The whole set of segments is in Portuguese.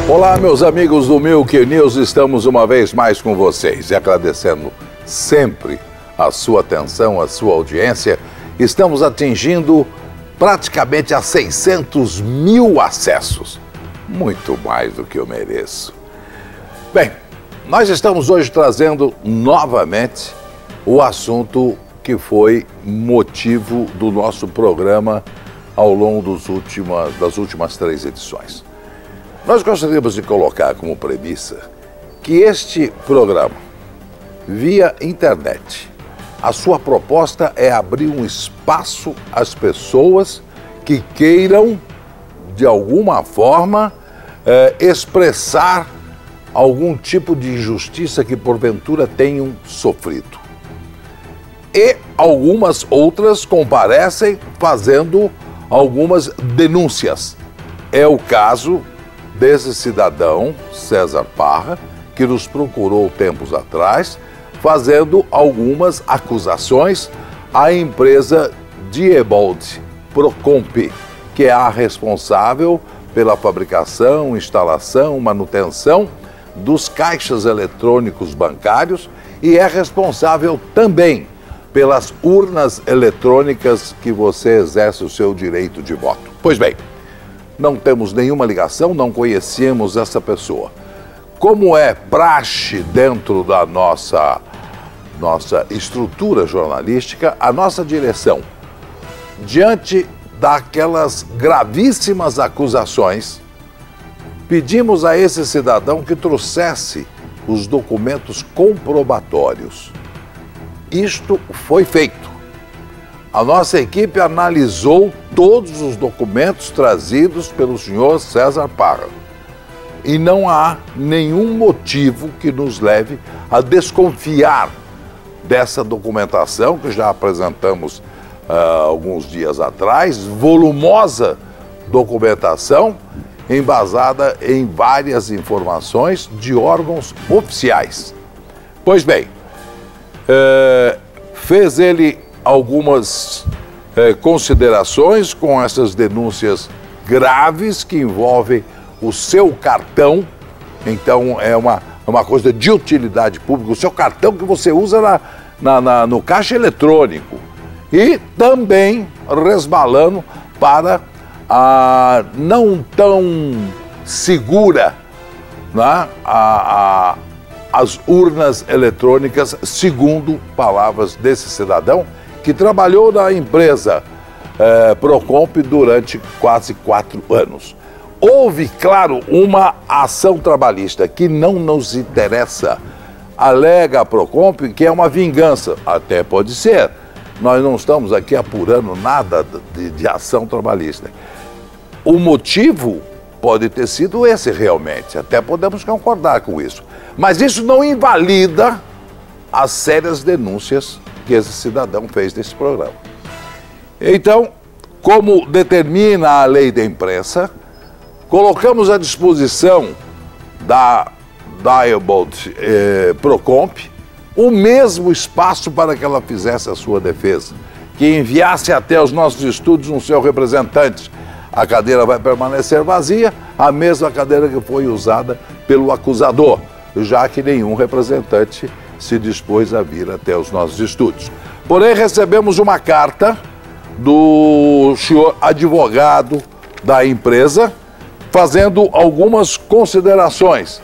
Olá, meus amigos do Milk News, estamos uma vez mais com vocês e agradecendo sempre a sua atenção, a sua audiência. Estamos atingindo praticamente a 600 mil acessos, muito mais do que eu mereço. Bem, nós estamos hoje trazendo novamente o assunto que foi motivo do nosso programa ao longo das últimas 3 edições. Nós gostaríamos de colocar como premissa que este programa, via internet, a sua proposta é abrir um espaço às pessoas que queiram, de alguma forma, expressar algum tipo de injustiça que porventura tenham sofrido. E algumas outras comparecem fazendo algumas denúncias. É o caso desse cidadão, César Parra, que nos procurou tempos atrás, fazendo algumas acusações à empresa Diebold Procomp, que é a responsável pela fabricação, instalação, manutenção dos caixas eletrônicos bancários e é responsável também pelas urnas eletrônicas que você exerce o seu direito de voto. Pois bem, não temos nenhuma ligação, não conhecemos essa pessoa. Como é praxe dentro da nossa estrutura jornalística, a nossa direção, diante daquelas gravíssimas acusações, pedimos a esse cidadão que trouxesse os documentos comprobatórios. Isto foi feito. A nossa equipe analisou todos os documentos trazidos pelo senhor César Parra. E não há nenhum motivo que nos leve a desconfiar dessa documentação que já apresentamos alguns dias atrás, volumosa documentação, embasada em várias informações de órgãos oficiais. Pois bem, fez ele algumas considerações com essas denúncias graves que envolvem o seu cartão. Então é uma coisa de utilidade pública, o seu cartão que você usa no caixa eletrônico. E também resbalando para a não tão segura, né, as urnas eletrônicas, segundo palavras desse cidadão, que trabalhou na empresa Procomp durante quase 4 anos. Houve, claro, uma ação trabalhista que não nos interessa. Alega a Procomp que é uma vingança. Até pode ser. Nós não estamos aqui apurando nada de ação trabalhista. O motivo pode ter sido esse realmente. Até podemos concordar com isso. Mas isso não invalida as sérias denúncias que esse cidadão fez nesse programa. Então, como determina a lei da imprensa, colocamos à disposição da Diebold Procomp o mesmo espaço para que ela fizesse a sua defesa, que enviasse até os nossos estúdios um seu representante. A cadeira vai permanecer vazia, a mesma cadeira que foi usada pelo acusador, já que nenhum representante se dispôs a vir até os nossos estúdios. Porém, recebemos uma carta do senhor advogado da empresa, fazendo algumas considerações,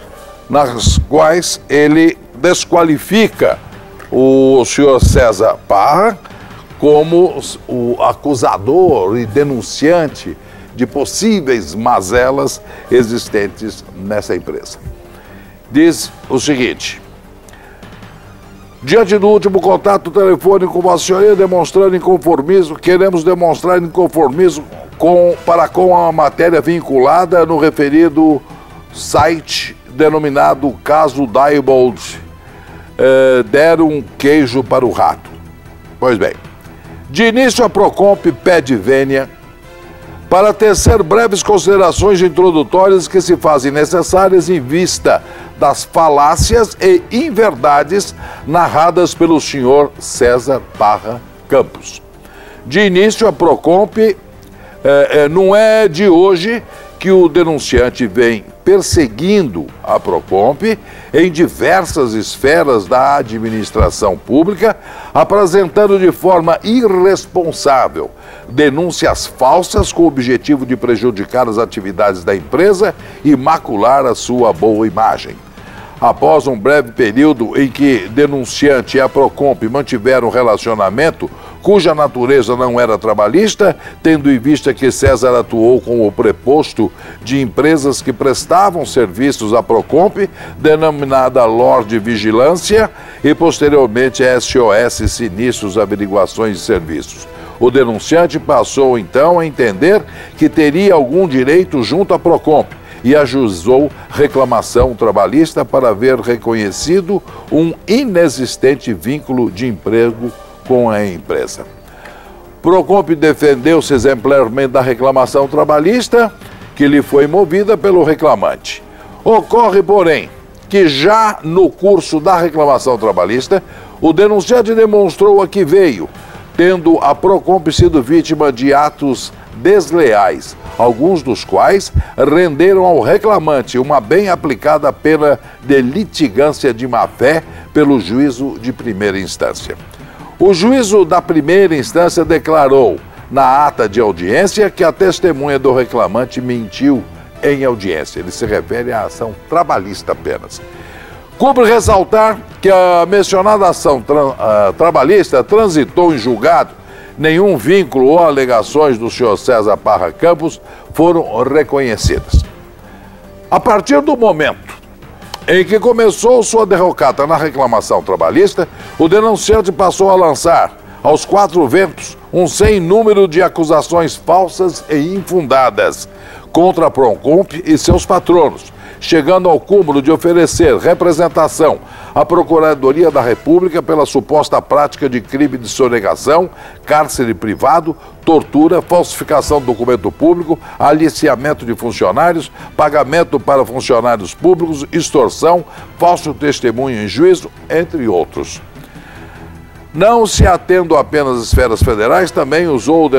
nas quais ele desqualifica o senhor César Parra como o acusador e denunciante de possíveis mazelas existentes nessa empresa. Diz o seguinte: diante do último contato telefônico com a senhoria demonstrando inconformismo, queremos demonstrar inconformismo para com a matéria vinculada no referido site denominado Caso Diebold, deram um queijo para o rato. Pois bem, de início a Procomp pede vênia para tecer breves considerações introdutórias que se fazem necessárias em vista das falácias e inverdades narradas pelo senhor César Parra Campos. De início, a Procomp não é de hoje que o denunciante vem perseguindo a Procomp em diversas esferas da administração pública, apresentando de forma irresponsável denúncias falsas com o objetivo de prejudicar as atividades da empresa e macular a sua boa imagem. Após um breve período em que denunciante e a Procomp mantiveram um relacionamento cuja natureza não era trabalhista, tendo em vista que César atuou com o preposto de empresas que prestavam serviços à Procomp, denominada Lorde Vigilância, e posteriormente a SOS Sinistros Averiguações de Serviços. O denunciante passou então a entender que teria algum direito junto à Procomp e ajuizou reclamação trabalhista para ver reconhecido um inexistente vínculo de emprego com a empresa. Procomp defendeu-se exemplarmente da reclamação trabalhista que lhe foi movida pelo reclamante. Ocorre, porém, que já no curso da reclamação trabalhista, o denunciante demonstrou a que veio, tendo a Procomp sido vítima de atos desleais, alguns dos quais renderam ao reclamante uma bem aplicada pena de litigância de má-fé pelo juízo de primeira instância. O juízo da primeira instância declarou, na ata de audiência, que a testemunha do reclamante mentiu em audiência. Ele se refere à ação trabalhista apenas. Cumpre ressaltar que a mencionada ação trabalhista transitou em julgado. Nenhum vínculo ou alegações do senhor César Parra Campos foram reconhecidas. A partir do momento em que começou sua derrocata na reclamação trabalhista, o denunciante passou a lançar, aos quatro ventos, um sem número de acusações falsas e infundadas contra a Procomp e seus patronos, chegando ao cúmulo de oferecer representação à Procuradoria da República pela suposta prática de crime de sonegação, cárcere privado, tortura, falsificação de documento público, aliciamento de funcionários, pagamento para funcionários públicos, extorsão, falso testemunho em juízo, entre outros. Não se atendo apenas às esferas federais, também ousou o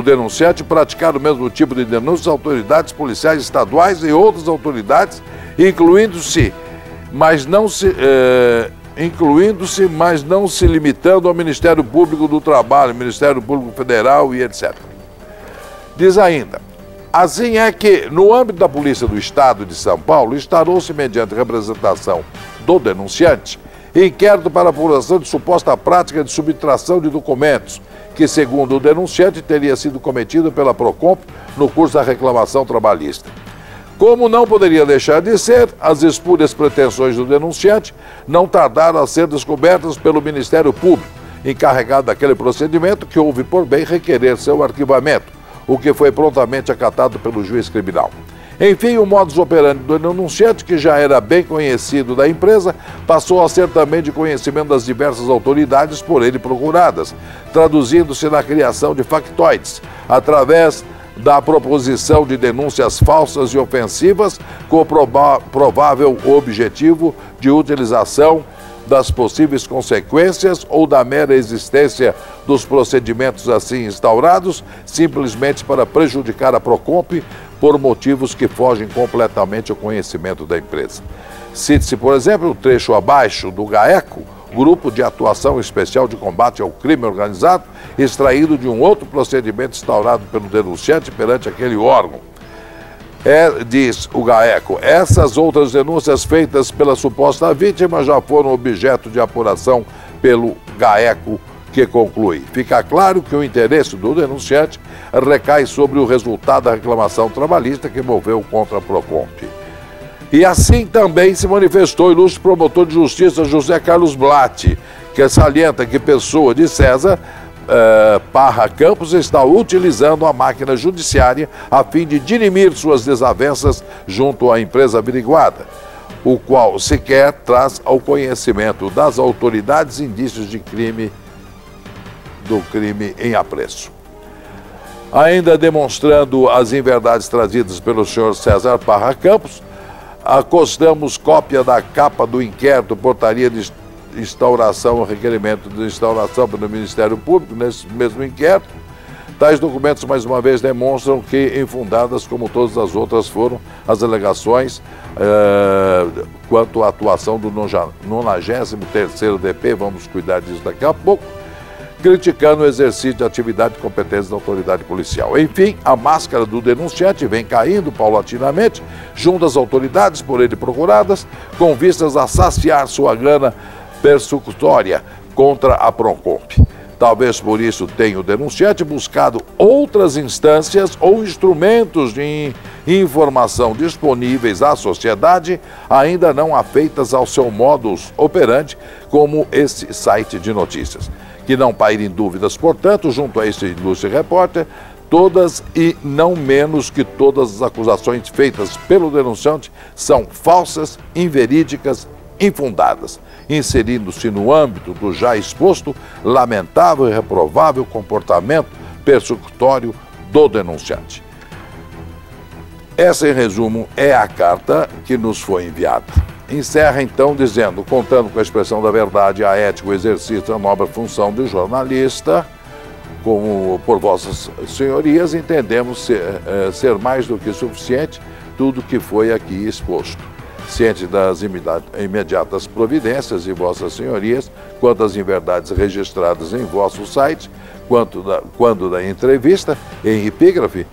denunciante praticar o mesmo tipo de denúncias às autoridades policiais estaduais e outras autoridades, incluindo-se, mas não se limitando ao Ministério Público do Trabalho, Ministério Público Federal e etc. Diz ainda, assim é que, no âmbito da Polícia do Estado de São Paulo, instaurou-se, mediante representação do denunciante, inquérito para apuração de suposta prática de subtração de documentos, que, segundo o denunciante, teria sido cometido pela Procomp no curso da reclamação trabalhista. Como não poderia deixar de ser, as espúrias pretensões do denunciante não tardaram a ser descobertas pelo Ministério Público, encarregado daquele procedimento, que houve por bem requerer seu arquivamento, o que foi prontamente acatado pelo juiz criminal. Enfim, o modus operandi do denunciante, que já era bem conhecido da empresa, passou a ser também de conhecimento das diversas autoridades por ele procuradas, traduzindo-se na criação de factoides, através da proposição de denúncias falsas e ofensivas, com o provável objetivo de utilização das possíveis consequências ou da mera existência dos procedimentos assim instaurados, simplesmente para prejudicar a Procomp por motivos que fogem completamente ao conhecimento da empresa. Cite-se, por exemplo, o trecho abaixo do GAECO, Grupo de Atuação Especial de Combate ao Crime Organizado, extraído de um outro procedimento instaurado pelo denunciante perante aquele órgão. Diz o GAECO, essas outras denúncias feitas pela suposta vítima já foram objeto de apuração pelo GAECO, que conclui. Fica claro que o interesse do denunciante recai sobre o resultado da reclamação trabalhista que moveu contra a Procomp. E assim também se manifestou o ilustre promotor de justiça José Carlos Blatt, que salienta que pessoa de César Parra Campos está utilizando a máquina judiciária a fim de dirimir suas desavenças junto à empresa averiguada, o qual sequer traz ao conhecimento das autoridades indícios de crime em apreço. Ainda demonstrando as inverdades trazidas pelo senhor César Parra Campos, acostamos cópia da capa do inquérito, portaria de instauração, requerimento de instauração pelo Ministério Público, nesse mesmo inquérito, Tais documentos, mais uma vez, demonstram que, infundadas, como todas as outras foram, as alegações quanto à atuação do 93º DP, vamos cuidar disso daqui a pouco, criticando o exercício de atividade de competência da autoridade policial. Enfim, a máscara do denunciante vem caindo paulatinamente junto às autoridades por ele procuradas, com vistas a saciar sua gana persecutória contra a Procomp. Talvez por isso tenha o denunciante buscado outras instâncias ou instrumentos de informação disponíveis à sociedade, ainda não afeitas ao seu modus operandi, como esse site de notícias. Que não pairem dúvidas, portanto, junto a este ilustre repórter, todas e não menos que todas as acusações feitas pelo denunciante são falsas, inverídicas, infundadas, inserindo-se no âmbito do já exposto lamentável e reprovável comportamento persecutório do denunciante. Essa, em resumo, é a carta que nos foi enviada. Encerra, então, dizendo: contando com a expressão da verdade, a ética, o exercício da nobre função de jornalista, como por vossas senhorias, entendemos ser mais do que suficiente tudo que foi aqui exposto. Ciente das imediatas providências de vossas senhorias, quanto às inverdades registradas em vosso site, quando da entrevista, em epígrafe,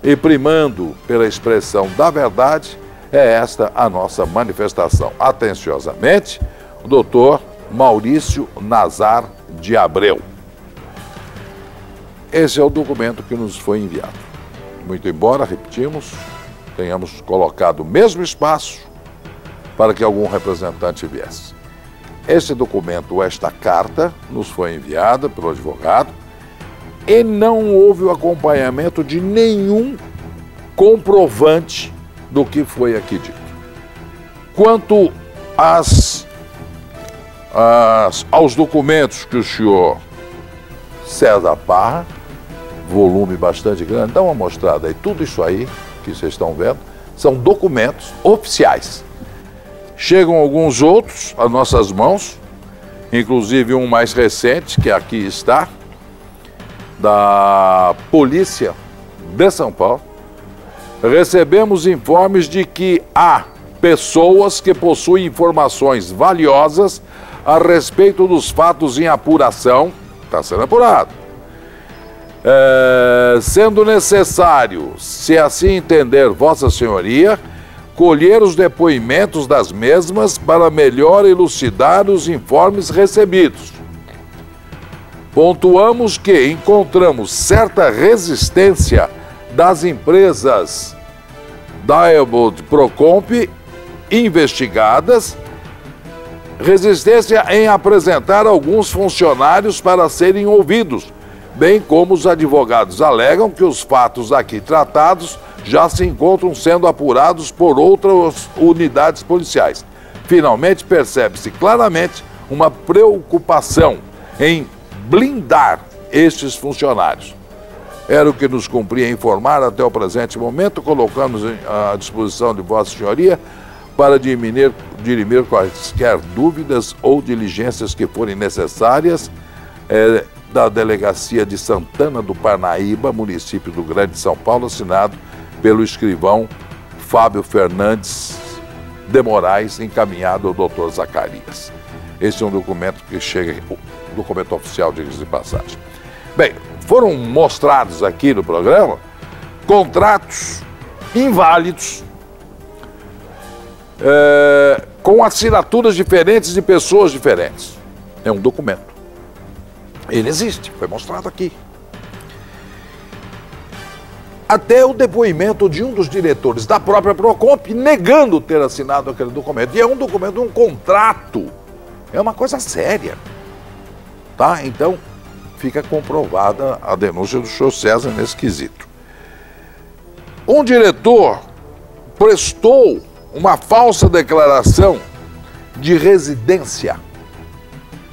e primando pela expressão da verdade, é esta a nossa manifestação. Atenciosamente, o doutor Maurício Nazar de Abreu. Esse é o documento que nos foi enviado. Muito embora, repetimos, tenhamos colocado o mesmo espaço para que algum representante viesse. Esse documento, esta carta, nos foi enviada pelo advogado e não houve o acompanhamento de nenhum comprovante do que foi aqui dito. Quanto aos documentos que o senhor César Parra, volume bastante grande, dá uma mostrada aí, tudo isso aí que vocês estão vendo, são documentos oficiais. Chegam alguns outros às nossas mãos, inclusive um mais recente, que aqui está, da Polícia de São Paulo. Recebemos informes de que há pessoas que possuem informações valiosas a respeito dos fatos em apuração, está sendo apurado, sendo necessário, se assim entender Vossa Senhoria, colher os depoimentos das mesmas para melhor elucidar os informes recebidos. Pontuamos que encontramos certa resistência das empresas Diebold Procomp investigadas, resistência em apresentar alguns funcionários para serem ouvidos, bem como os advogados alegam que os fatos aqui tratados já se encontram sendo apurados por outras unidades policiais. Finalmente, percebe-se claramente uma preocupação em blindar estes funcionários. Era o que nos cumpria informar até o presente momento, colocamos à disposição de Vossa Senhoria para dirimir quaisquer dúvidas ou diligências que forem necessárias da Delegacia de Santana do Parnaíba, município do Grande São Paulo, assinado pelo escrivão Fábio Fernandes de Moraes, encaminhado ao doutor Zacarias. Esse é um documento que chega, documento oficial, diga-se de passagem. Bem, foram mostrados aqui no programa contratos inválidos, com assinaturas diferentes de pessoas diferentes. É um documento. Ele existe, foi mostrado aqui. Até o depoimento de um dos diretores da própria Procomp negando ter assinado aquele documento. E é um documento, um contrato. É uma coisa séria. Tá? Então, fica comprovada a denúncia do senhor César nesse quesito. Um diretor prestou uma falsa declaração de residência,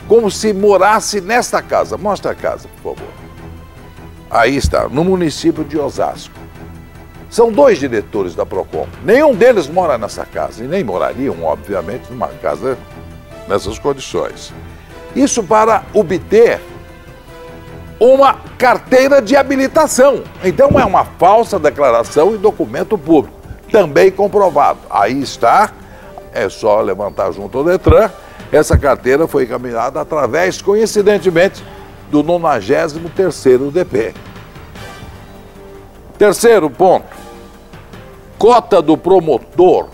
como se morasse nesta casa. Mostra a casa, por favor. Aí está, no município de Osasco. São 2 diretores da Procomp. Nenhum deles mora nessa casa, e nem morariam, obviamente, numa casa nessas condições. Isso para obter uma carteira de habilitação. Então é uma falsa declaração e documento público, também comprovado. Aí está, é só levantar junto ao Detran. Essa carteira foi encaminhada através, coincidentemente, do 93º DP. Terceiro ponto, cota do promotor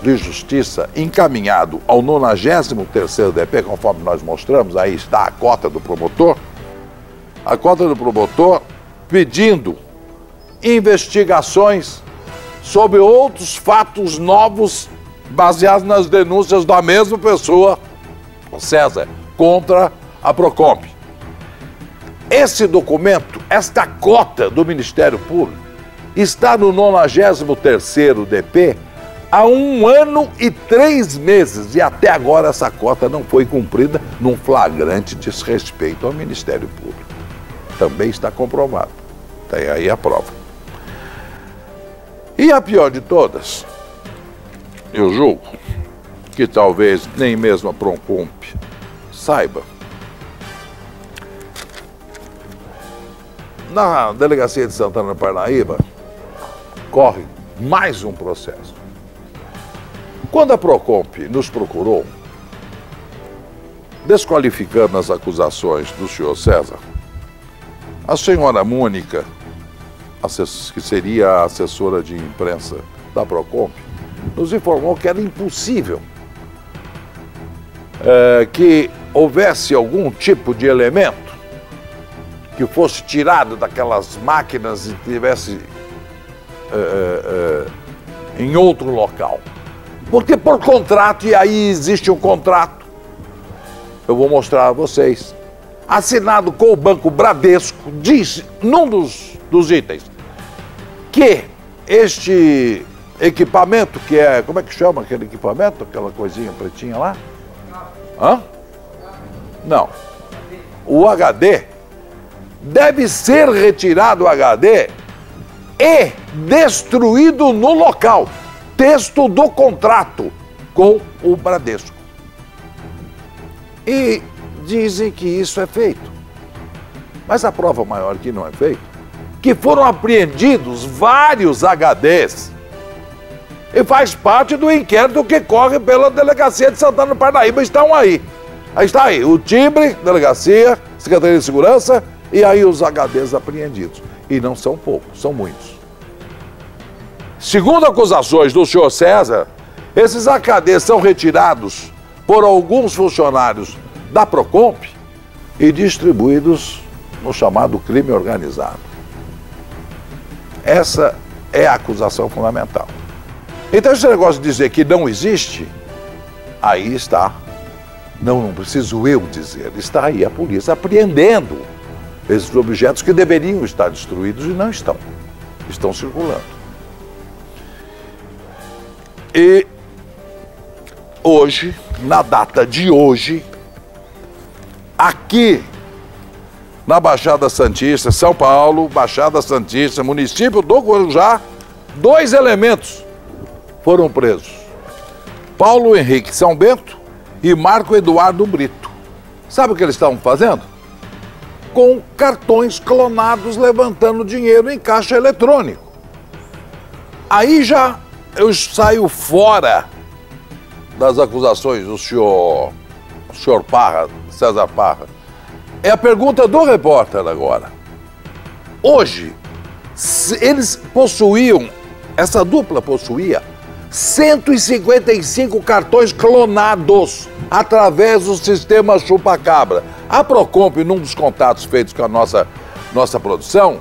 de justiça encaminhado ao 93º DP, conforme nós mostramos, aí está a cota do promotor. A cota do promotor pedindo investigações sobre outros fatos novos baseados nas denúncias da mesma pessoa, César, contra a Procomp. Esse documento, esta cota do Ministério Público, está no 93º DP há 1 ano e 3 meses e até agora essa cota não foi cumprida num flagrante desrespeito ao Ministério Público. Também está comprovado. Tem aí a prova. E a pior de todas, eu julgo que talvez nem mesmo a Procomp saiba. Na delegacia de Santana, Parnaíba, corre mais um processo. Quando a Procomp nos procurou, desqualificando as acusações do senhor César, a senhora Mônica, que seria a assessora de imprensa da Procomp, nos informou que era impossível que houvesse algum tipo de elemento que fosse tirado daquelas máquinas e tivesse em outro local. Porque por contrato, e aí existe um contrato, eu vou mostrar a vocês, assinado com o Banco Bradesco, diz num dos itens que este equipamento, que é, como é que chama aquele equipamento? Aquela coisinha pretinha lá? Hã? Não. O HD deve ser retirado o HD e destruído no local. Texto do contrato com o Bradesco. E dizem que isso é feito. Mas a prova maior que não é feito, que foram apreendidos vários HDs e faz parte do inquérito que corre pela delegacia de Santana do Parnaíba. Estão aí. Aí está aí, o timbre, delegacia, Secretaria de Segurança e aí os HDs apreendidos. E não são poucos, são muitos. Segundo acusações do senhor César, esses HDs são retirados por alguns funcionários da Procomp e distribuídos no chamado crime organizado. Essa é a acusação fundamental. Então esse negócio de dizer que não existe, aí está. Não preciso eu dizer, está aí a polícia apreendendo esses objetos que deveriam estar destruídos e não estão. Estão circulando. E hoje, na data de hoje, aqui na Baixada Santista, São Paulo, Baixada Santista, município do Guarujá, 2 elementos foram presos. Paulo Henrique São Bento e Marco Eduardo Brito. Sabe o que eles estavam fazendo? Com cartões clonados levantando dinheiro em caixa eletrônico. Aí já eu saio fora das acusações do senhor Parra, César Parra. É a pergunta do repórter agora. Hoje, eles possuíam, essa dupla possuía 155 cartões clonados através do sistema chupa-cabra. A Procomp, num dos contatos feitos com a nossa produção,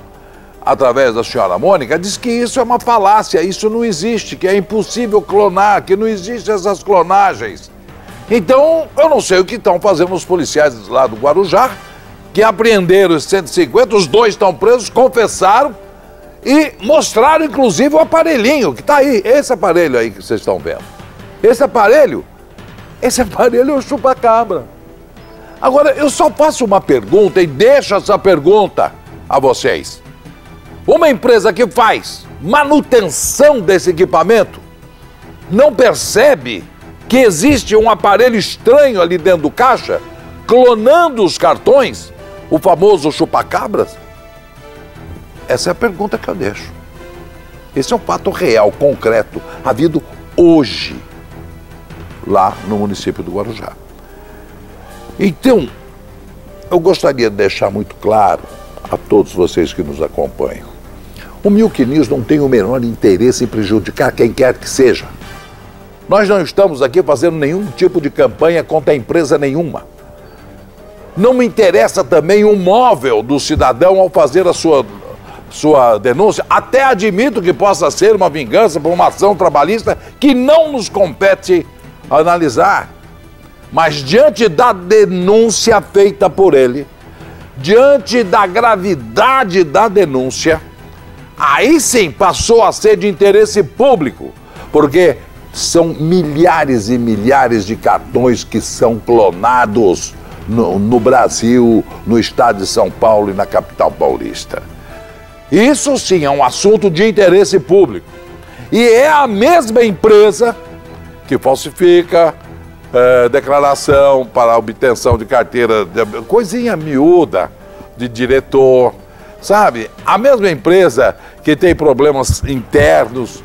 através da senhora Mônica, diz que isso é uma falácia, isso não existe, que é impossível clonar, que não existem essas clonagens. Então, eu não sei o que estão fazendo os policiais lá do Guarujá, que apreenderam os 150, os 2 estão presos, confessaram e mostraram, inclusive, o aparelhinho que está aí, esse aparelho aí que vocês estão vendo. Esse aparelho é o chupa-cabra. Agora, eu só faço uma pergunta e deixo essa pergunta a vocês. Uma empresa que faz manutenção desse equipamento não percebe que existe um aparelho estranho ali dentro do caixa, clonando os cartões? O famoso chupacabras? Essa é a pergunta que eu deixo. Esse é um fato real, concreto, havido hoje, lá no município do Guarujá. Então, eu gostaria de deixar muito claro a todos vocês que nos acompanham. O Milk News não tem o menor interesse em prejudicar quem quer que seja. Nós não estamos aqui fazendo nenhum tipo de campanha contra a empresa nenhuma. Não me interessa também o móvel do cidadão ao fazer a sua denúncia. Até admito que possa ser uma vingança por uma ação trabalhista que não nos compete analisar. Mas diante da denúncia feita por ele, diante da gravidade da denúncia, aí sim passou a ser de interesse público, porque são milhares e milhares de cartões que são clonados no Brasil, no estado de São Paulo e na capital paulista. Isso sim é um assunto de interesse público. E é a mesma empresa que falsifica declaração para obtenção de carteira, coisinha miúda de diretor, sabe? A mesma empresa que tem problemas internos,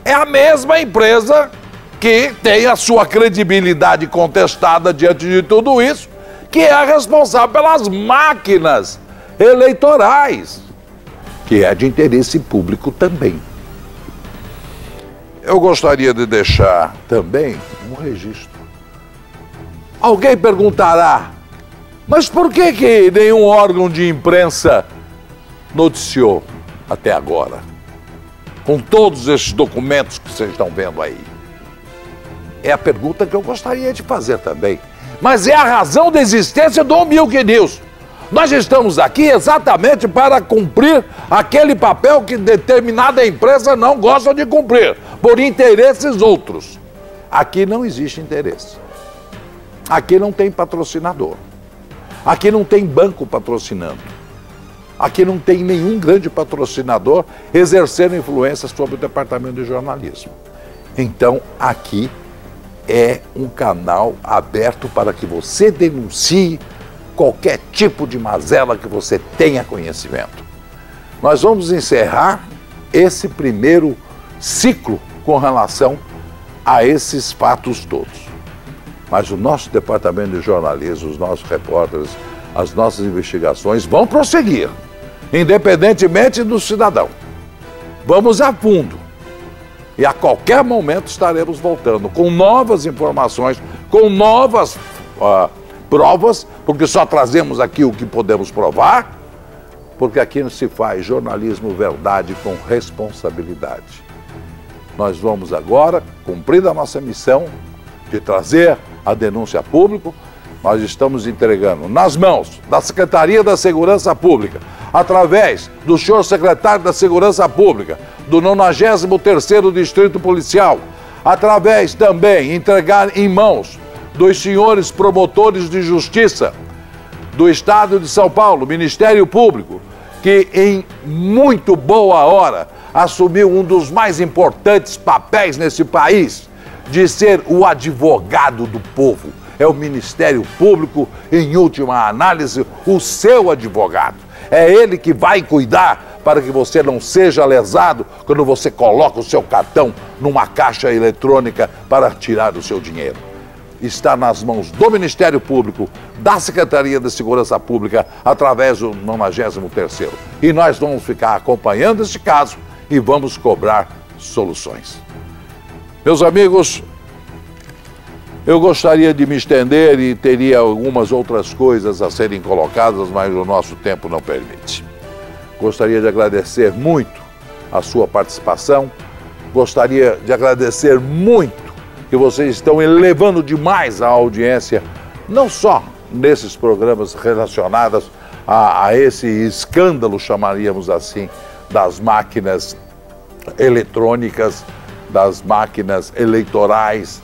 é a mesma empresa que tem a sua credibilidade contestada diante de tudo isso, que é a responsável pelas máquinas eleitorais, que é de interesse público também. Eu gostaria de deixar também um registro. Alguém perguntará, mas por que nenhum órgão de imprensa noticiou até agora? Com todos esses documentos que vocês estão vendo aí. É a pergunta que eu gostaria de fazer também. Mas é a razão da existência do Milk News. Nós estamos aqui exatamente para cumprir aquele papel que determinada empresa não gosta de cumprir, por interesses outros. Aqui não existe interesse. Aqui não tem patrocinador. Aqui não tem banco patrocinando. Aqui não tem nenhum grande patrocinador exercendo influência sobre o departamento de jornalismo. Então, aqui é um canal aberto para que você denuncie qualquer tipo de mazela que você tenha conhecimento. Nós vamos encerrar esse primeiro ciclo com relação a esses fatos todos. Mas o nosso departamento de jornalismo, os nossos repórteres, as nossas investigações vão prosseguir, independentemente do cidadão. Vamos a fundo. E a qualquer momento estaremos voltando com novas informações, com novas provas, porque só trazemos aqui o que podemos provar, porque aqui se faz jornalismo verdade com responsabilidade. Nós vamos agora, cumprindo a nossa missão de trazer a denúncia a público, nós estamos entregando nas mãos da Secretaria da Segurança Pública, através do senhor secretário da Segurança Pública, do 93º Distrito Policial, através também, entregar em mãos dos senhores promotores de justiça do Estado de São Paulo, Ministério Público, que em muito boa hora assumiu um dos mais importantes papéis nesse país, de ser o advogado do povo. É o Ministério Público, em última análise, o seu advogado. É ele que vai cuidar para que você não seja lesado quando você coloca o seu cartão numa caixa eletrônica para tirar o seu dinheiro. Está nas mãos do Ministério Público, da Secretaria de Segurança Pública, através do 93º. E nós vamos ficar acompanhando este caso e vamos cobrar soluções. Meus amigos, eu gostaria de me estender e teria algumas outras coisas a serem colocadas, mas o nosso tempo não permite. Gostaria de agradecer muito a sua participação, gostaria de agradecer muito que vocês estão elevando demais a audiência, não só nesses programas relacionados a esse escândalo, chamaríamos assim, das máquinas eletrônicas, das máquinas eleitorais,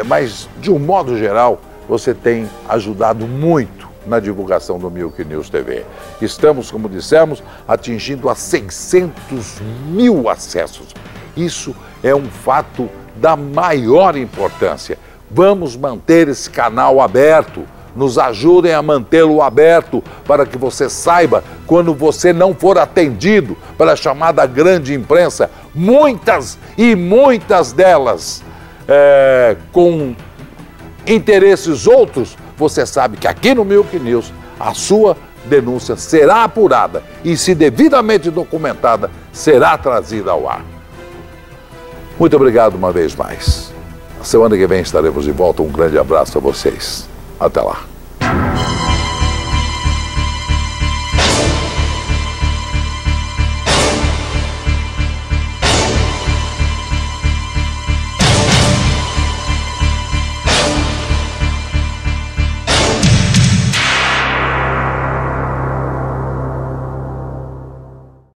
mas de um modo geral você tem ajudado muito na divulgação do Milk News TV. Estamos, como dissemos, atingindo a 600 mil acessos. Isso é um fato da maior importância. Vamos manter esse canal aberto. nos ajudem a mantê-lo aberto para que você saiba quando você não for atendido pela chamada grande imprensa, muitas e muitas delas com interesses outros. Você sabe que aqui no Milk News a sua denúncia será apurada e, se devidamente documentada, será trazida ao ar. Muito obrigado uma vez mais. A semana que vem estaremos de volta. Um grande abraço a vocês. Até lá.